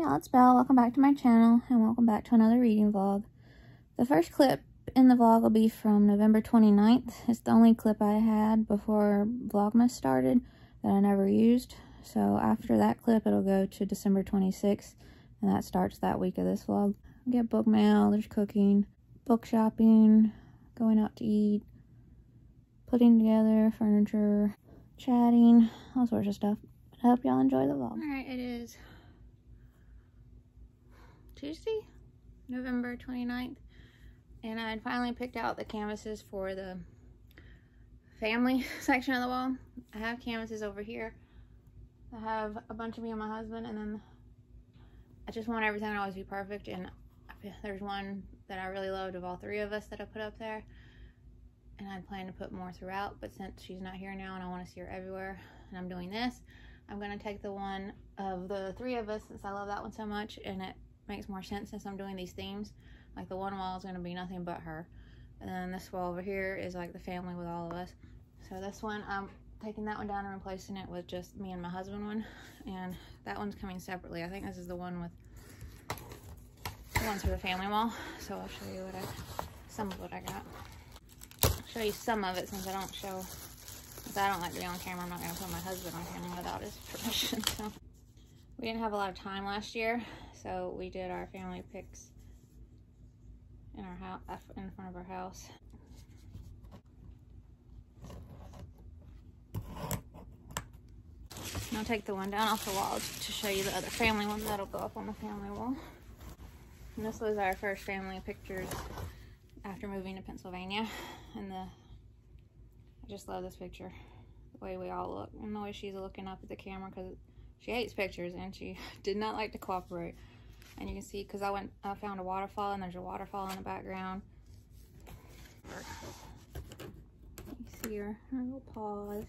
y'all, it's Belle. Welcome back to my channel and welcome back to another reading vlog. The first clip in the vlog will be from November 29th. It's the only clip I had before Vlogmas started that I never used. So after that clip, it'll go to December 26th, and that starts that week of this vlog. Get book mail, there's cooking, book shopping, going out to eat, putting together furniture, chatting, all sorts of stuff. I hope y'all enjoy the vlog. Alright, it is Tuesday, November 29th, and I had finally picked out the canvases for the family section of the wall. I have canvases over here. I have a bunch of me and my husband, and then I just want everything to always be perfect, and there's one that I really loved of all three of us that I put up there, and I plan to put more throughout, but since she's not here now and I want to see her everywhere and I'm doing this, I'm going to take the one of the three of us since I love that one so much, and it makes more sense since I'm doing these themes. Like the one wall is going to be nothing but her, and then this wall over here is like the family with all of us. So this one, I'm taking that one down and replacing it with just me and my husband one, and that one's coming separately. I think this is the one with the ones for the family wall. So I'll show you some of what I got. I'll show you some of it since I don't show, since I don't like to be on camera. I'm not going to put my husband on camera without his permission. So we didn't have a lot of time last year, so we did our family pics in our house, in front of our house. And I'll take the one down off the wall to show you the other family one that'll go up on the family wall. And this was our first family pictures after moving to Pennsylvania, and I just love this picture, the way we all look and the way she's looking up at the camera, because she hates pictures and she did not like to cooperate. And you can see, because I found a waterfall, and there's a waterfall in the background. You see her little paws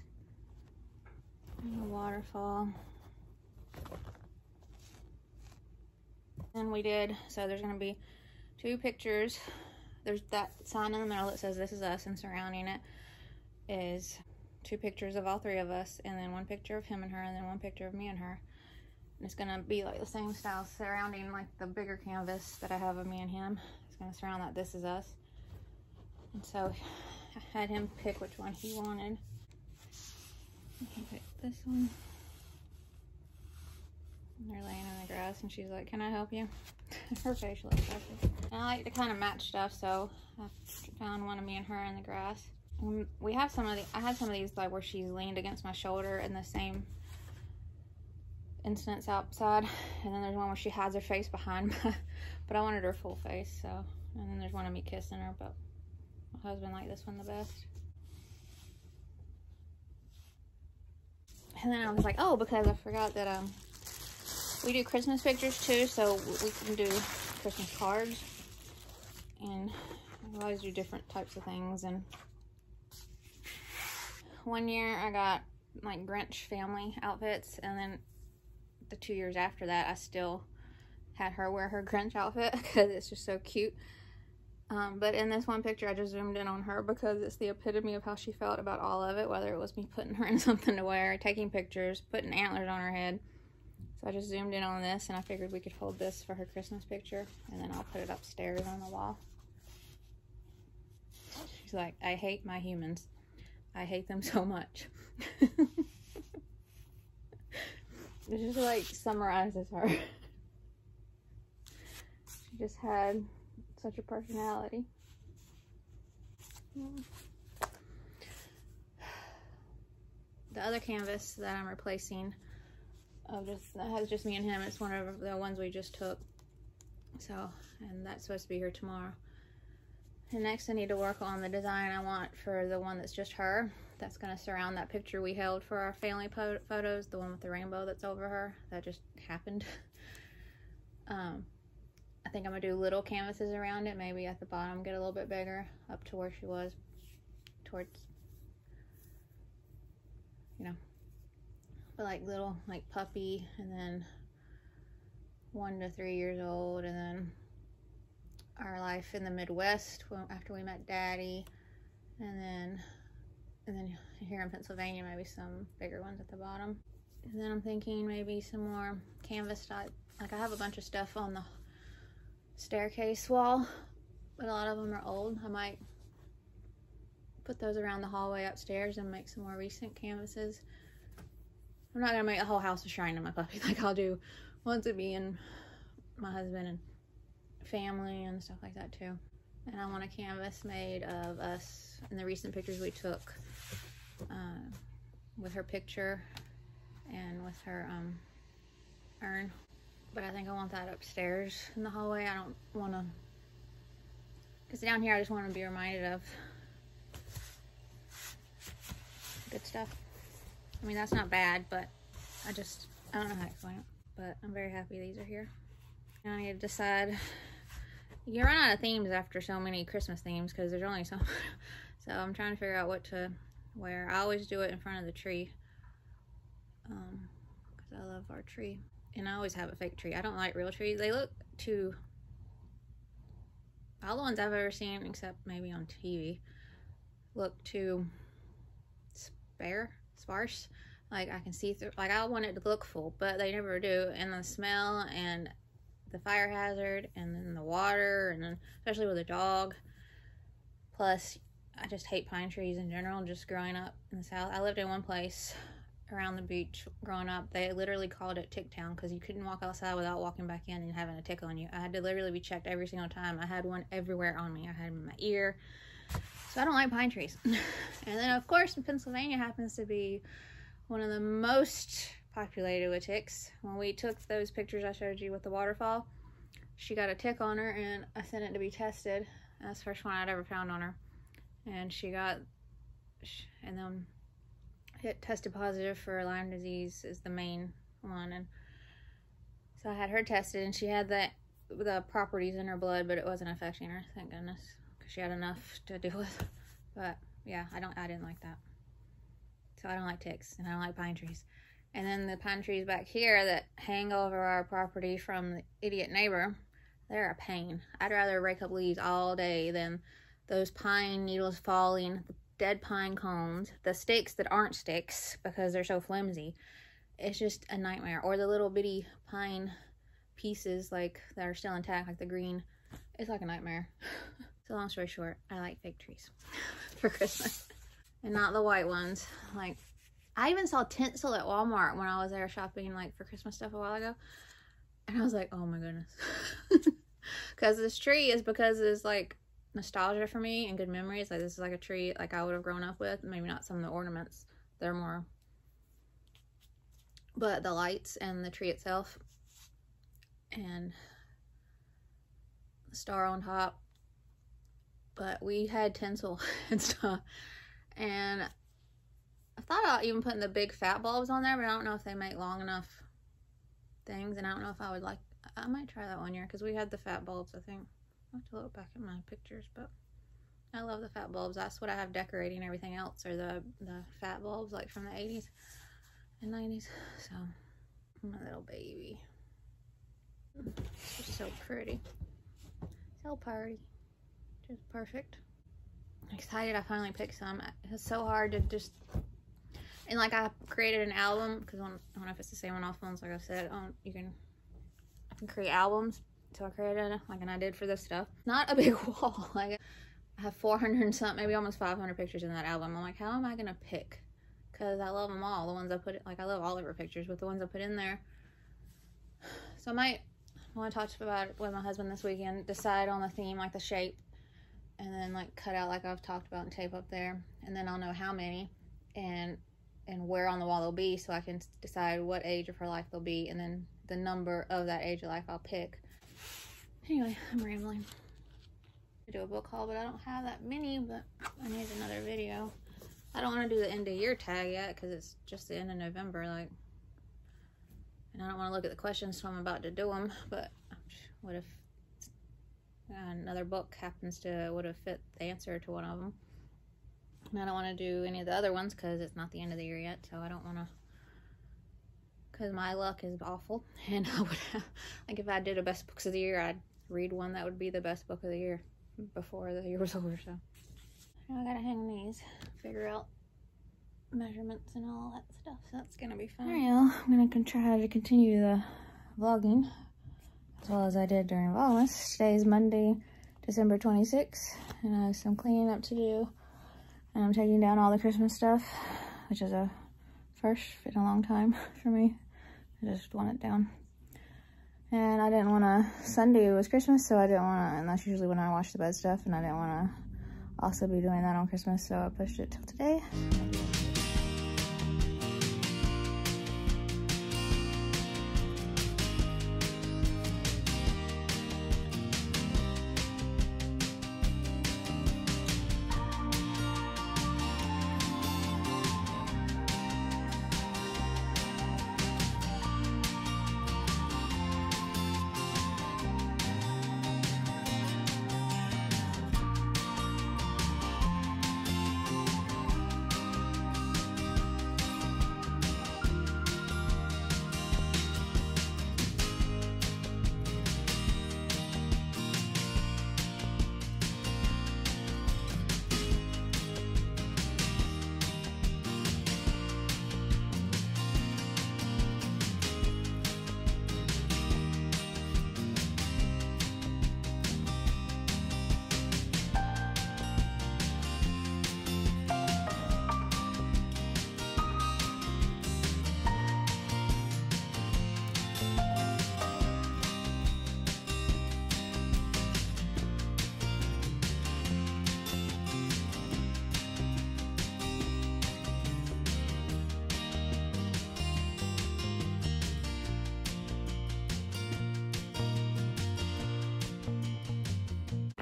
and the waterfall. And we did, so there's going to be two pictures. There's that sign in the middle that says "This is us," and surrounding it is two pictures of all three of us, and then one picture of him and her, and then one picture of me and her. And it's gonna be like the same style surrounding like the bigger canvas that I have of me and him. It's gonna surround that "This is us." And so I had him pick which one he wanted. He picked this one. And they're laying in the grass, and she's like, "Can I help you?" Her facial expression. And I like to kind of match stuff, so I found one of me and her in the grass. And we have some of the, I had some of these like where she's leaned against my shoulder in the same instance outside, and then there's one where she hides her face behind my, but I wanted her full face. So, and then there's one of me kissing her, but my husband liked this one the best. And then I was like, oh, because I forgot that we do Christmas pictures too, so we can do Christmas cards, and I always do different types of things. And one year I got like Grinch family outfits, and then the 2 years after that I still had her wear her Grinch outfit because it's just so cute. But in this one picture I just zoomed in on her because it's the epitome of how she felt about all of it, whether it was me putting her in something to wear, taking pictures, putting antlers on her head. So I just zoomed in on this, and I figured we could hold this for her Christmas picture, and then I'll put it upstairs on the wall. She's like, "I hate my humans. I hate them so much." It just like summarizes her. She just had such a personality. The other canvas that I'm replacing that has just me and him, it's one of the ones we just took. So, and that's supposed to be here tomorrow. And next I need to work on the design I want for the one that's just her. That's going to surround that picture we held for our family photos, the one with the rainbow that's over her. That just happened. I think I'm going to do little canvases around it, maybe at the bottom get a little bit bigger, up to where she was, towards, you know, but like little, like puppy, and then 1 to 3 years old, and then our life in the Midwest after we met Daddy, and then here in Pennsylvania, maybe some bigger ones at the bottom. And then I'm thinking maybe some more canvas type. Like, I have a bunch of stuff on the staircase wall, but a lot of them are old. I might put those around the hallway upstairs and make some more recent canvases. I'm not gonna make the whole house a shrine to my puppy. Like, I'll do ones of me and my husband and family and stuff like that too. And I want a canvas made of us and the recent pictures we took, with her picture and with her urn. But I think I want that upstairs in the hallway. I don't want to, because down here I just want to be reminded of good stuff. I mean, that's not bad, but I don't know how to explain it. But I'm very happy these are here. And I need to decide. You run out of themes after so many Christmas themes because there's only so. So I'm trying to figure out what to wear. I always do it in front of the tree, because I love our tree. And I always have a fake tree. I don't like real trees. They look too, all the ones I've ever seen, except maybe on TV, look too sparse. Like, I can see through, like, I want it to look full, but they never do. And the smell and the fire hazard and then the water, and then especially with a dog. Plus, I just hate pine trees in general, just growing up in the South. I lived in one place around the beach growing up. They literally called it Tick Town because you couldn't walk outside without walking back in and having a tick on you. I had to literally be checked every single time. I had one everywhere on me. I had them in my ear. So I don't like pine trees. And then, of course, in Pennsylvania happens to be one of the most populated with ticks. When we took those pictures I showed you with the waterfall, she got a tick on her, and I sent it to be tested. That's the first one I'd ever found on her. And and then it tested positive for Lyme disease is the main one. And so I had her tested, and she had the properties in her blood, but it wasn't affecting her, thank goodness, because she had enough to deal with. But yeah, I didn't like that. So I don't like ticks, and I don't like pine trees. And then the pine trees back here that hang over our property from the idiot neighbor, they're a pain. I'd rather rake up leaves all day than those pine needles falling, the dead pine cones, the sticks that aren't sticks because they're so flimsy. It's just a nightmare. Or the little bitty pine pieces, like, that are still intact, like the green. It's like a nightmare. So long story short, I like fake trees for Christmas. And not the white ones. Like, I even saw tinsel at Walmart when I was there shopping, like, for Christmas stuff a while ago. And I was like, oh my goodness. Because this tree is because it's, like, nostalgia for me and good memories. Like, this is like a tree, like, I would have grown up with. Maybe not some of the ornaments. They're more. But the lights and the tree itself. And the star on top. But we had tinsel and stuff. And I thought about even putting the big fat bulbs on there, but I don't know if they make long enough things, and I don't know if I would like. I might try that one year because we had the fat bulbs, I think. I'll have to look back at my pictures, but I love the fat bulbs. That's what I have decorating everything else, or the fat bulbs, like from the 80s and 90s. So, my little baby. She's so pretty. So pretty. Just perfect. I'm excited I finally picked some. It's so hard to just, and like, I created an album because I don't know if it's the same on all phones. Like I said, I can create albums. So I created like, and I did for this stuff. Not a big wall. Like, I have 400 and something, maybe almost 500 pictures in that album. I'm like, how am I gonna pick? Because I love them all. The ones I put, like, I love all of her pictures, but the ones I put in there. So I want to talk about it with my husband this weekend. Decide on the theme, like the shape. And then, like, cut out like I've talked about and tape up there. And then I'll know how many and where on the wall they'll be, so I can decide what age of her life they'll be, and then the number of that age of life I'll pick. Anyway, I'm rambling. I do a book haul, but I don't have that many, but I need another video. I don't want to do the end of year tag yet because it's just the end of November, like, and I don't want to look at the questions, so I'm about to do them. But what if another book happens to would have fit the answer to one of them? And I don't want to do any of the other ones because it's not the end of the year yet, so I don't want to, because my luck is awful. And I would have, like, if I did a best books of the year, I'd read one that would be the best book of the year before the year was over. So now I gotta hang these, figure out measurements and all that stuff, so that's gonna be fun. Well, I'm gonna try to continue the vlogging as well as I did during Vlogmas. Today is Monday, December 26th, and I have some cleaning up to do. And I'm taking down all the Christmas stuff, which is a first in a long time for me. I just want it down. And I didn't want to, Sunday was Christmas, so I didn't want to, and that's usually when I wash the bed stuff, and I didn't want to also be doing that on Christmas, so I pushed it till today.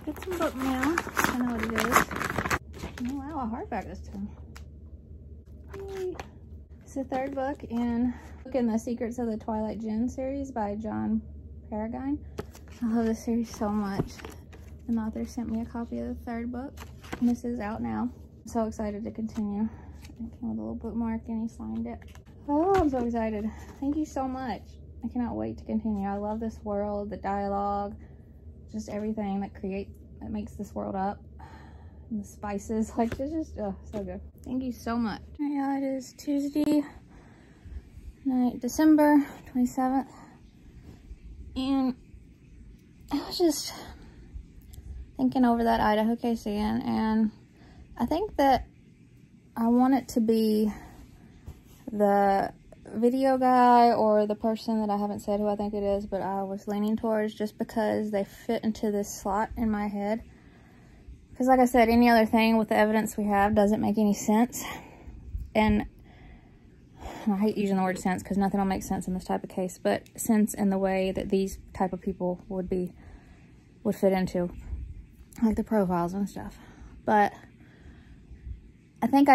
Get some book mail. I know what it is. Oh wow, a hardback this time. Yay. It's the third book in The Secrets of the Twilight Gen series by Peragine. I love this series so much. An author sent me a copy of the third book, and this is out now. I'm so excited to continue. It came with a little bookmark and he signed it. Oh, I'm so excited. Thank you so much. I cannot wait to continue. I love this world, the dialogue, just everything that makes this world up, and the spices, like it's just so good. Thank you so much. Yeah, it is Tuesday night, December 27th, and I was just thinking over that Idaho case again, and I think that I want it to be the video guy or the person that I haven't said who I think it is, but I was leaning towards just because they fit into this slot in my head. Because like I said, any other thing with the evidence we have doesn't make any sense. And I hate using the word sense because nothing will make sense in this type of case, but sense in the way that these type of people would fit into, like the profiles and stuff. But I think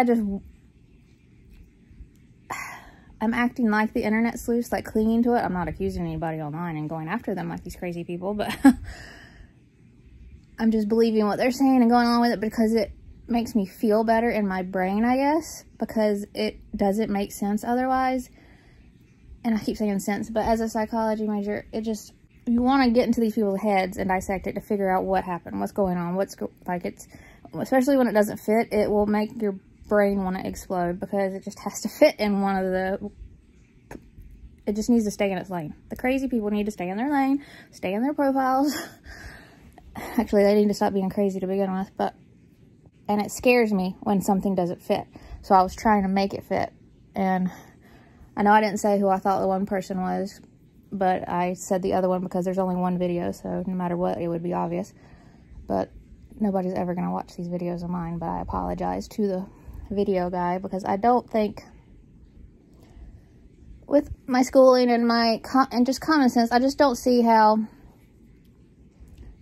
I'm acting like the internet sleuths, like clinging to it. I'm not accusing anybody online and going after them like these crazy people, but I'm just believing what they're saying and going along with it because it makes me feel better in my brain, I guess, because it doesn't make sense otherwise. And I keep saying sense, but as a psychology major, you want to get into these people's heads and dissect it to figure out what happened, what's going on, especially when it doesn't fit, it will make your brain want to explode because it just has to fit in it just needs to stay in its lane. The crazy people need to stay in their lane, stay in their profiles. Actually, they need to stop being crazy to begin with, and it scares me when something doesn't fit. So I was trying to make it fit, and I know I didn't say who I thought the one person was, but I said the other one because there's only one video, so no matter what, it would be obvious. But nobody's ever going to watch these videos of mine, but I apologize to the video guy because I don't think, with my schooling and just common sense, I just don't see how,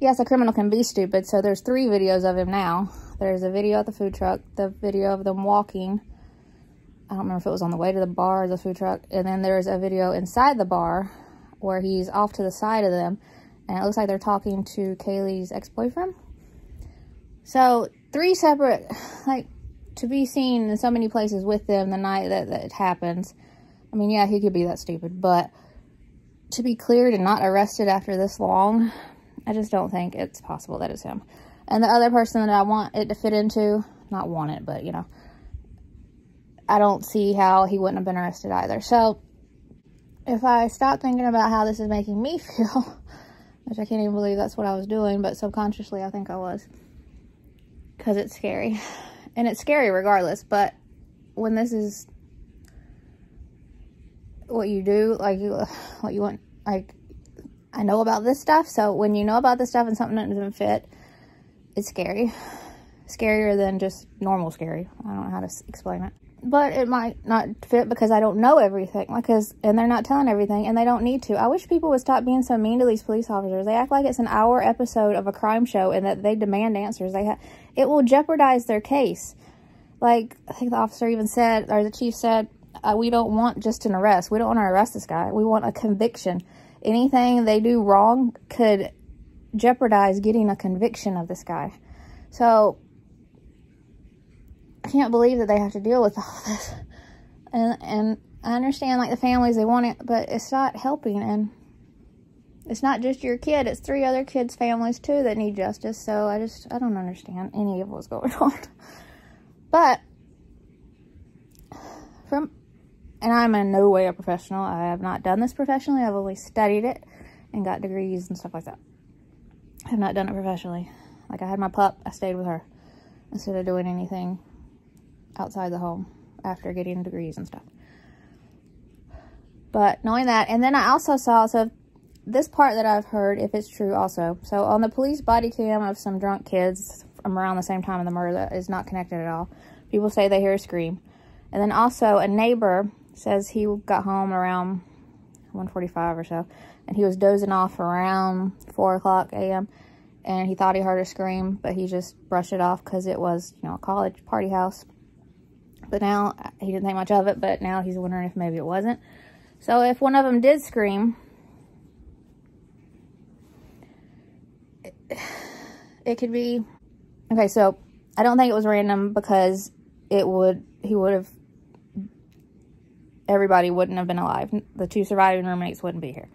yes, a criminal can be stupid. So there's 3 videos of him now. There's a video at the food truck, the video of them walking. I don't remember if it was on the way to the bar or the food truck. And then there's a video inside the bar where he's off to the side of them. And it looks like they're talking to Kaylee's ex-boyfriend. So 3 separate, to be seen in so many places with them the night that it happens. I mean, yeah, he could be that stupid, but to be cleared and not arrested after this long, I just don't think it's possible that it's him. And the other person that I want it to fit into, not want it, but, you know, I don't see how he wouldn't have been arrested either. So if I stop thinking about how this is making me feel, which I can't even believe that's what I was doing, but subconsciously I think I was, because it's scary. And it's scary regardless, but when this is what you do, like, what you want, like, I know about this stuff, so when you know about this stuff and something doesn't fit, it's scary. Scarier than just normal scary. I don't know how to explain it. But it might not fit because I don't know everything, and they're not telling everything, and they don't need to. I wish people would stop being so mean to these police officers. They act like it's an hour episode of a crime show and that they demand answers. It will jeopardize their case. Like, I think the officer even said, or the chief said, we don't want just an arrest. We don't want to arrest this guy. We want a conviction. Anything they do wrong could jeopardize getting a conviction of this guy. So I can't believe that they have to deal with all this. And I understand, like, the families, they want it, but it's not helping. And it's not just your kid. It's 3 other kids' families, too, that need justice. So I don't understand any of what's going on. But, and I'm in no way a professional. I have not done this professionally. I've only studied it and got degrees and stuff like that. I have not done it professionally. Like, I had my pup. I stayed with her instead of doing anything outside the home after getting degrees and stuff. But knowing that, and then I also saw, so this part that I've heard, if it's true also, so on the police body cam of some drunk kids from around the same time of the murder that is not connected at all, people say they hear a scream. And then also a neighbor says he got home around 1:45 or so, and he was dozing off around 4 o'clock a.m. and he thought he heard a scream, but he just brushed it off because it was, you know, a college party house. But now, he didn't think much of it, but now he's wondering if maybe it wasn't. So if one of them did scream, it could be, okay, so I don't think it was random because everybody wouldn't have been alive. The 2 surviving roommates wouldn't be here.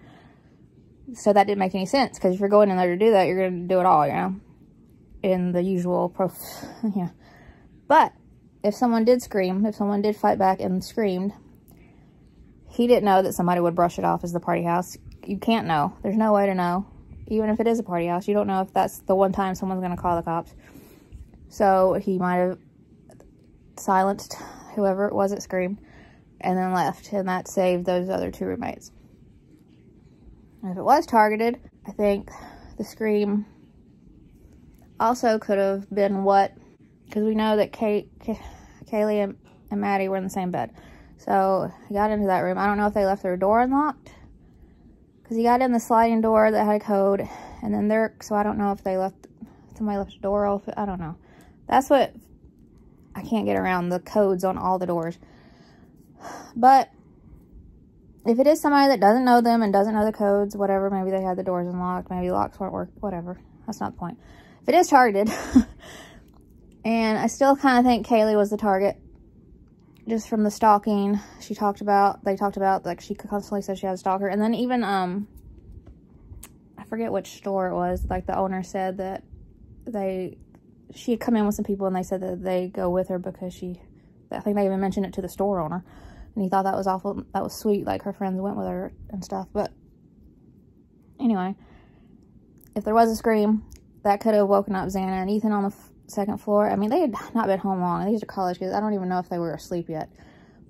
So that didn't make any sense, because if you're going in there to do that, you're going to do it all, you know, in the usual, yeah. But if someone did scream, if someone did fight back and screamed, he didn't know that somebody would brush it off as the party house. You can't know. There's no way to know. Even if it is a party house, you don't know if that's the one time someone's going to call the cops. So he might have silenced whoever it was that screamed and then left, and that saved those other 2 roommates. And if it was targeted, I think the scream also could have been because we know that Kaylee and Maddie were in the same bed. So he got into that room. I don't know if they left their door unlocked, because he got in the sliding door that had a code, and then so I don't know if somebody left the door open. I don't know. That's what, I can't get around the codes on all the doors. But if it is somebody that doesn't know them and doesn't know the codes, whatever, maybe they had the doors unlocked, maybe locks weren't working, whatever. That's not the point. If it is targeted, and I still kind of think Kaylee was the target, just from the stalking they talked about, like, she constantly said she had a stalker. And then even, I forget which store it was, like, the owner said that she had come in with some people and they said that they go with her because I think they even mentioned it to the store owner. And he thought that was awful. That was sweet. Like, her friends went with her and stuff. But anyway, if there was a scream, that could have woken up Xana and Ethan on the second floor. I mean, they had not been home long. These are college kids. I don't even know if they were asleep yet.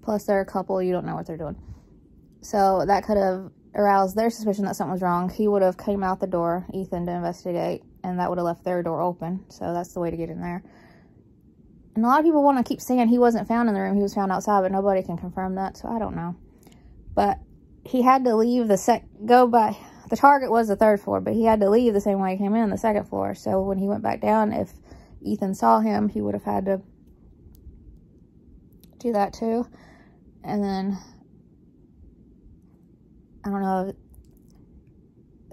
Plus, they're a couple. You don't know what they're doing. So that could have aroused their suspicion that something was wrong. He would have came out the door, Ethan, to investigate, and that would have left their door open. So that's the way to get in there. And a lot of people want to keep saying he wasn't found in the room. He was found outside, but nobody can confirm that, so I don't know. But he had to leave the target was the 3rd floor, but he had to leave the same way he came in, the 2nd floor. So when he went back down, if Ethan saw him, he would have had to do that too. And then, I don't know,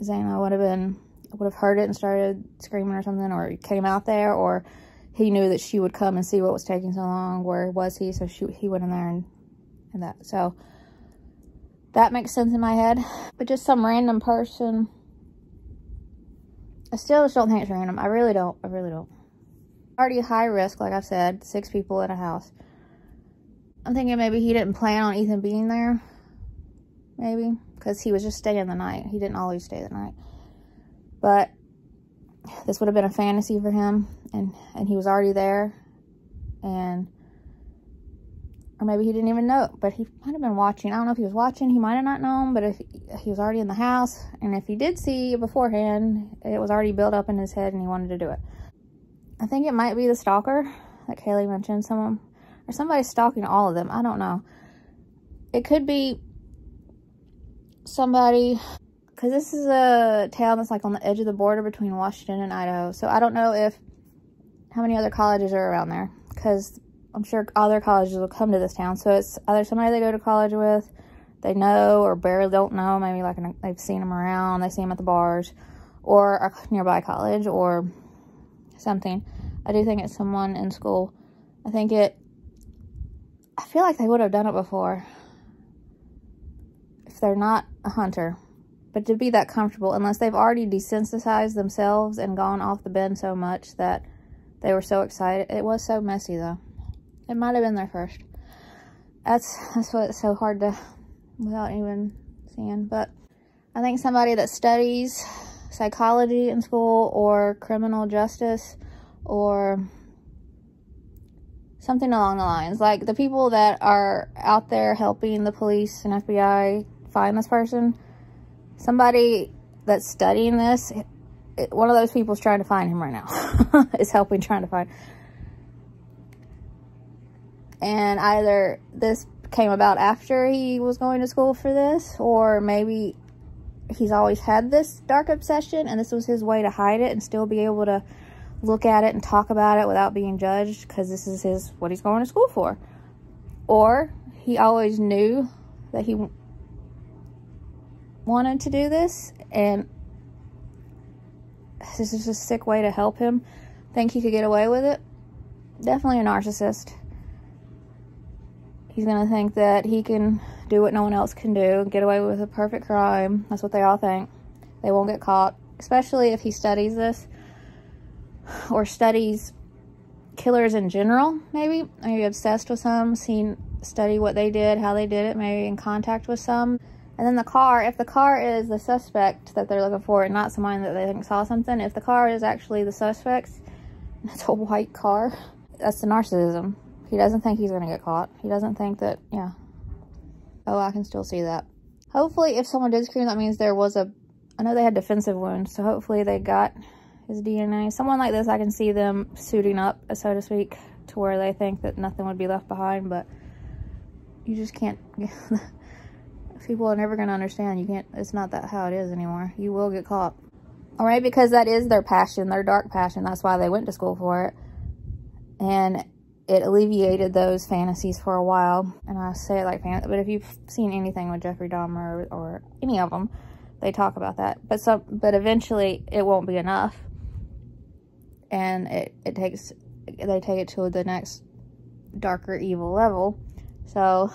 if Xana would have heard it and started screaming or something, or came out there, or he knew that she would come and see what was taking so long. Where was he? So he went in there and that. So that makes sense in my head. But just some random person, I still just don't think it's random. I really don't. I really don't. Already high risk, like I've said, 6 people in a house. I'm thinking maybe he didn't plan on Ethan being there. Maybe. Because he was just staying the night. He didn't always stay the night. But this would have been a fantasy for him. And he was already there. And... or maybe he didn't even know. But he might have been watching. I don't know if he was watching. He might have not known. But if he was already in the house. And if he did see it beforehand, it was already built up in his head and he wanted to do it. I think it might be the stalker that Kaylee mentioned. Someone... or somebody's stalking all of them. I don't know. It could be somebody, because this is a town that's like on the edge of the border between Washington and Idaho. So I don't know how many other colleges are around there, because I'm sure other colleges will come to this town. So it's either somebody they go to college with, they know or barely don't know. Maybe like they've seen them around, they see them at the bars, or a nearby college or something. I do think it's someone in school. I feel like they would have done it before if they're not a hunter. But to be that comfortable, unless they've already desensitized themselves and gone off the bend so much that they were so excited. It was so messy though. It might have been their first. That's what it's so hard to, without even seeing. But I think somebody that studies psychology in school or criminal justice or something along the lines. Like the people that are out there helping the police and FBI find this person. Somebody that's studying this, one of those people is trying to find him right now. Is helping trying to find. And either this came about after he was going to school for this, or maybe he's always had this dark obsession and this was his way to hide it and still be able to look at it and talk about it without being judged, because this is what he's going to school for. Or he always knew that he wanted to do this, and this is a sick way to help him think he could get away with it. Definitely a narcissist. He's gonna think that he can do what no one else can do, get away with a perfect crime. That's what they all think. They won't get caught, especially if he studies this or studies killers in general. Maybe obsessed with some, study what they did, how they did it, maybe in contact with some. And then the car, if the car is the suspect that they're looking for and not someone that they think saw something, if the car is actually the suspect's, it's a white car, that's the narcissism. He doesn't think he's going to get caught. He doesn't think that, yeah. Oh, I can still see that. Hopefully, if someone did scream, that means there was I know they had defensive wounds, so hopefully they got his DNA. Someone like this, I can see them suiting up, so to speak, to where they think that nothing would be left behind, but you just can't. People are never going to understand. You can't, it's not that how it is anymore. You will get caught. All right, because that is their passion, their dark passion. That's why they went to school for it. And it alleviated those fantasies for a while. And I say it like fantasy, but if you've seen anything with Jeffrey Dahmer or any of them, they talk about that. But eventually it won't be enough. And they take it to the next darker evil level. So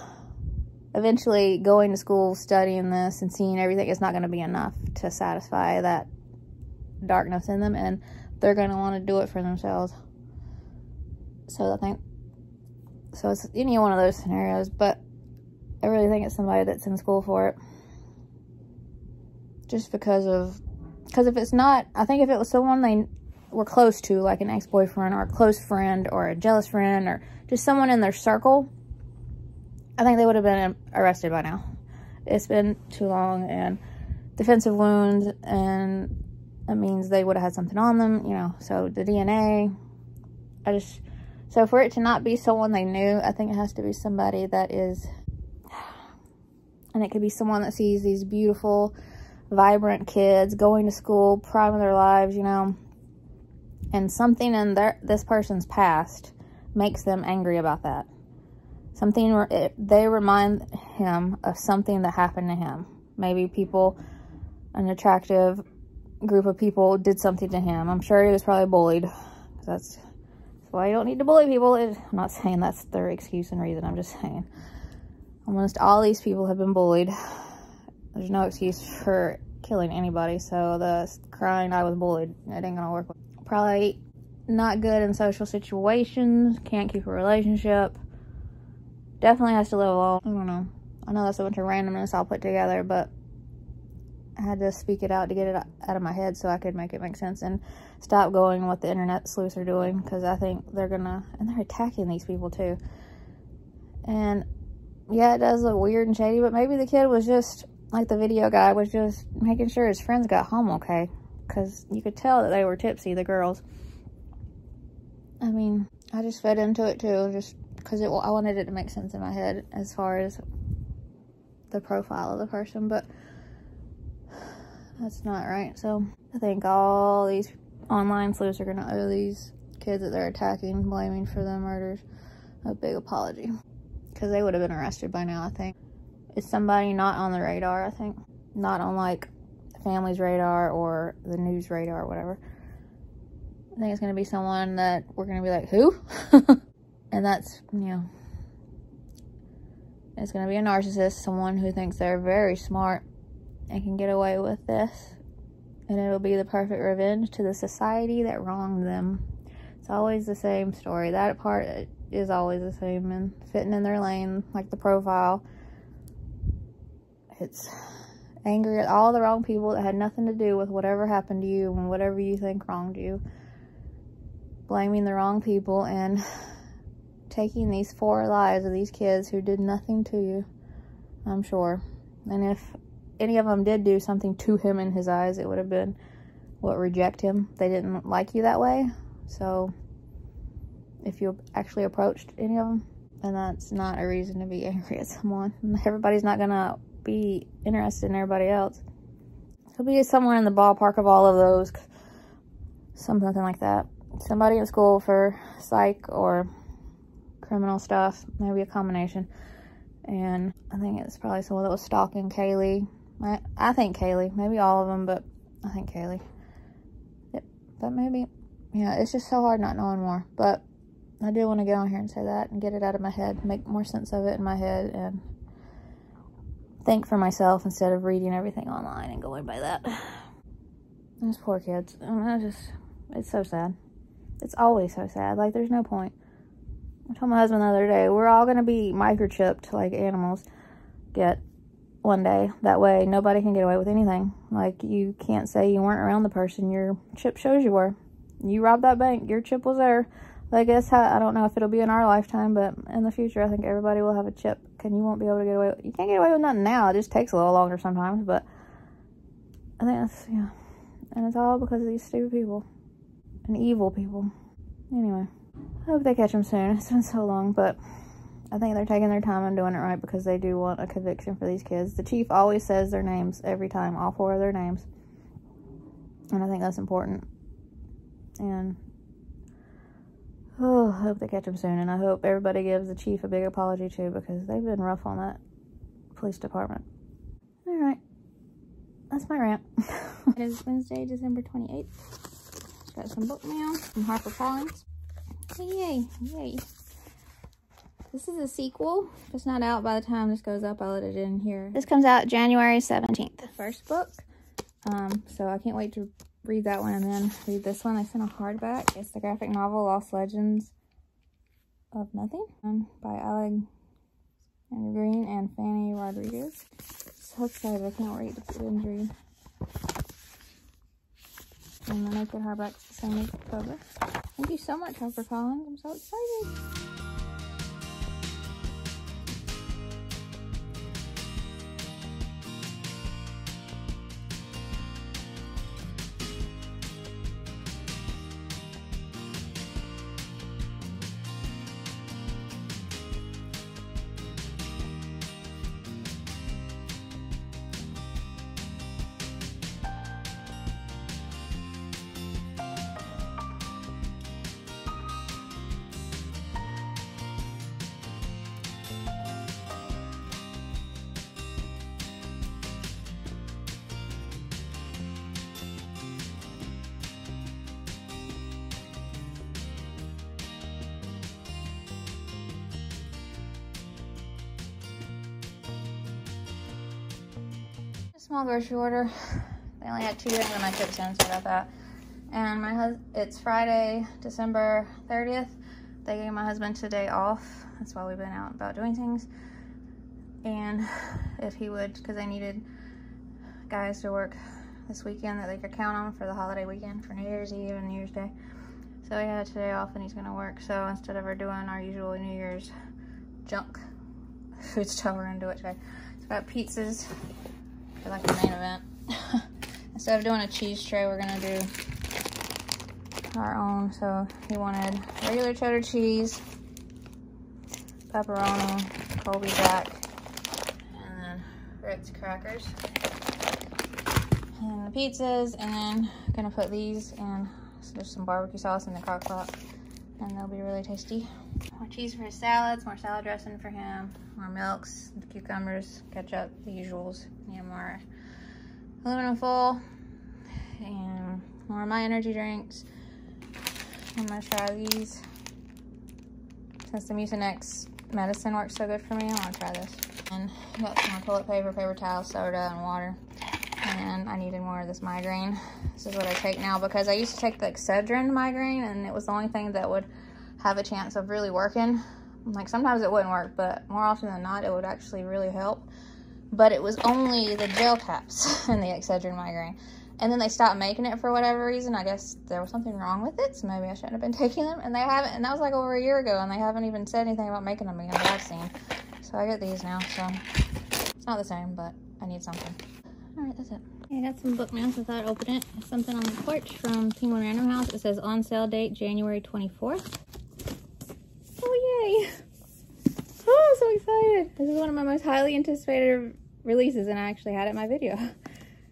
eventually going to school, studying this and seeing everything is not going to be enough to satisfy that darkness in them, and they're going to want to do it for themselves. So I think, so it's any one of those scenarios, but I really think it's somebody that's in school for it. Just because if it's not, I think if it was someone they were close to, like an ex-boyfriend or a close friend or a jealous friend or just someone in their circle, I think they would have been arrested by now. It's been too long, and defensive wounds, and that means they would have had something on them, you know. So the DNA, so for it to not be someone they knew, I think it has to be somebody that is, and it could be someone that sees these beautiful, vibrant kids going to school, prime of their lives, you know, and something in this person's past makes them angry about that. Something, they remind him of something that happened to him. Maybe an attractive group of people did something to him. I'm sure he was probably bullied. That's why you don't need to bully people. I'm not saying that's their excuse and reason. I'm just saying almost all these people have been bullied. There's no excuse for killing anybody. So the crying, I was bullied, it ain't gonna work. Probably not good in social situations. Can't keep a relationship. definitely has to live alone. I don't know. I know that's a bunch of randomness I'll put together, but I had to speak it out to get it out of my head so I could make it make sense and stop going what the internet sleuths are doing, because I think they're gonna, and they're attacking these people too. And yeah, it does look weird and shady, but maybe the kid was just, like the video guy was just making sure his friends got home okay, because you could tell that they were tipsy, the girls. I mean, I just fed into it too, just because I wanted it to make sense in my head as far as the profile of the person, but that's not right. So I think all these online sleuths are going to owe these kids that they're attacking, blaming for the murders, a big apology, because they would have been arrested by now. I think it's somebody not on the radar. I think not on like the family's radar or the news radar or whatever. I think it's going to be someone that we're going to be like, who? And that's, you know, it's going to be a narcissist, someone who thinks they're very smart and can get away with this, and it'll be the perfect revenge to the society that wronged them. It's always the same story. That part is always the same, and fitting in their lane, like the profile. It's angry at all the wrong people that had nothing to do with whatever happened to you and whatever you think wronged you. Blaming the wrong people and taking these 4 lives of these kids who did nothing to you, I'm sure. And if any of them did do something to him in his eyes, it would have been, what, reject him. They didn't like you that way. So if you actually approached any of them, then that's not a reason to be angry at someone. Everybody's not gonna be interested in everybody else. It'll be somewhere in the ballpark of all of those, something like that. Somebody in school for psych or criminal stuff, maybe a combination. And I think it's probably someone that was stalking Kaylee. I think Kaylee, maybe all of them, but I think Kaylee. But maybe, yeah, it's just so hard not knowing more. But I do want to get on here and say that and get it out of my head, make more sense of it in my head, and think for myself instead of reading everything online and going by that. Those poor kids. I mean, it's so sad. It's always so sad. Like, there's no point. I told my husband the other day, we're all going to be microchipped like animals get one day. That way, nobody can get away with anything. Like, you can't say you weren't around the person. Your chip shows you were. You robbed that bank. Your chip was there. I guess, I don't know if it'll be in our lifetime, but in the future, I think everybody will have a chip. And you won't be able to get away with, you can't get away with nothing now. It just takes a little longer sometimes, but I think that's, yeah. And it's all because of these stupid people. And evil people. Anyway, I hope they catch them soon. It's been so long, but I think they're taking their time and doing it right because they do want a conviction for these kids. The chief always says their names every time, all 4 of their names. And I think that's important. And oh, I hope they catch them soon. And I hope everybody gives the chief a big apology too, because they've been rough on that police department. All right. That's my rant. It is Wednesday, December 28th. Got some book mail from HarperCollins. Yay, yay. This is a sequel. If it's not out by the time this goes up, I'll let it in here. This comes out January 17th. The first book. So I can't wait to read that one and then read this one. I sent a hardback. It's the graphic novel Lost Legends of Nothing by Alejandra Green and Fanny Rodriguez. So excited. I can't wait to put it in and read. And the naked hardback's the same cover. Thank you so much, HarperCollins. I'm so excited. Small grocery order. They only had 2 things on my trip in, so I got that. And it's Friday, December 30th. They gave my husband today off That's why we've been out about doing things. And if he would, because they needed guys to work this weekend that they could count on for the holiday weekend for New Year's Eve and New Year's Day. So he had today off and he's gonna work. So instead of doing our usual New Year's junk food stuff, we're gonna do it today. So we got pizzas for like the main event. Instead of doing a cheese tray, we're gonna do our own. So he wanted regular cheddar cheese, pepperoni, Colby Jack, and then Ritz crackers. And the pizzas, and then I'm gonna put these in. So there's some barbecue sauce in the crock pot, and they'll be really tasty. More cheese for his salads, more salad dressing for him, more milks, cucumbers, ketchup, the usuals, and more aluminum foil, and more of my energy drinks. I'm gonna try these. Since the Mucinex medicine works so good for me, I wanna try this. And got some more toilet paper, paper towel, soda, and water. And I needed more of this migraine. This is what I take now because I used to take the Excedrin migraine and it was the only thing that would have a chance of really working. Like sometimes it wouldn't work, but more often than not it would actually really help. But it was only the gel caps in the Excedrin migraine. And then they stopped making it for whatever reason. I guess there was something wrong with it, so maybe I shouldn't have been taking them. And they haven't, and that was like over a year ago, and they haven't even said anything about making them again that I've seen. So I get these now, so it's not the same, but I need something. Alright, that's it. I got some book mail, so I thought I'd open it. It's something on the porch from Penguin Random House. It says on sale date January 24th. Oh, yay! Oh, I'm so excited! This is one of my most highly anticipated releases, and I actually had it in my video.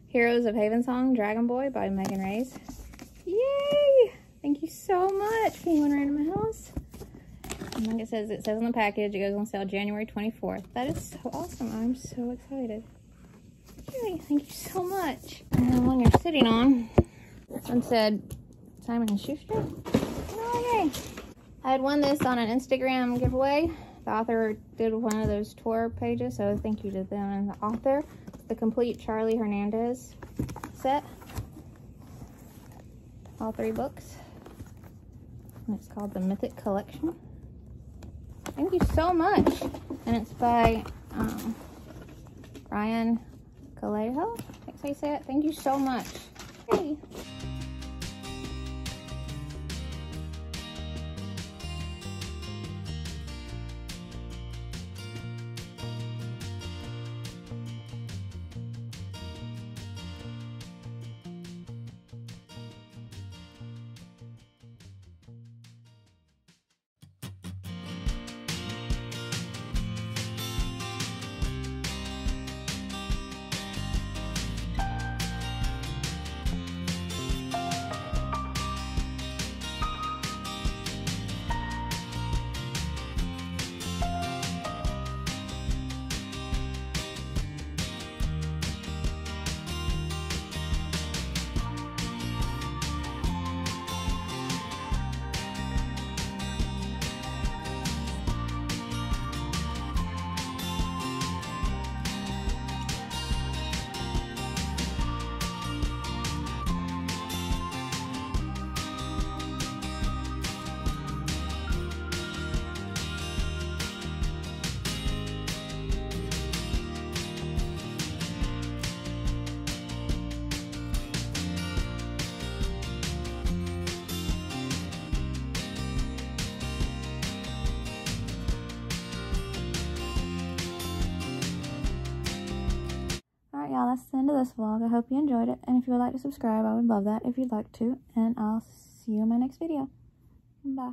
Heroes of Havensong, Dragonboy by Reyes. Yay! Thank you so much, Penguin Random House. And like it says on the package, it goes on sale January 24th. That is so awesome. I'm so excited. Yay, thank you so much. And then one you're sitting on, this one said Simon & Schuster. Oh, yay. I had won this on an Instagram giveaway. The author did one of those tour pages, so thank you to them and the author. It's the complete Charlie Hernandez set. All 3 books. And it's called the Mythic Collection. Thank you so much. And it's by Ryan Calejo. That's how you say it. Thank you so much. Yay. Y'all, that's the end of this vlog. I hope you enjoyed it, and if you would like to subscribe, I would love that if you'd like to, and I'll see you in my next video. Bye.